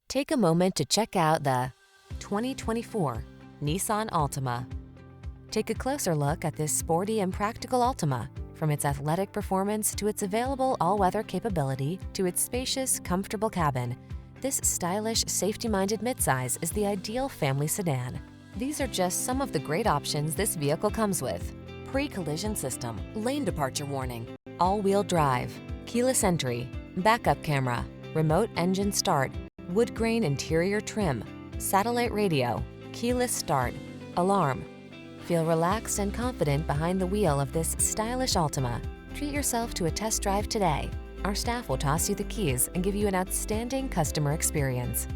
Take a moment to check out the 2024 Nissan Altima. Take a closer look at this sporty and practical Altima. From its athletic performance to its available all-weather capability to its spacious, comfortable cabin, this stylish, safety-minded midsize is the ideal family sedan. These are just some of the great options this vehicle comes with: pre-collision system, lane departure warning, all-wheel drive, keyless entry, backup camera, remote engine start, woodgrain interior trim, satellite radio, keyless start, alarm. Feel relaxed and confident behind the wheel of this stylish Altima. Treat yourself to a test drive today. Our staff will toss you the keys and give you an outstanding customer experience.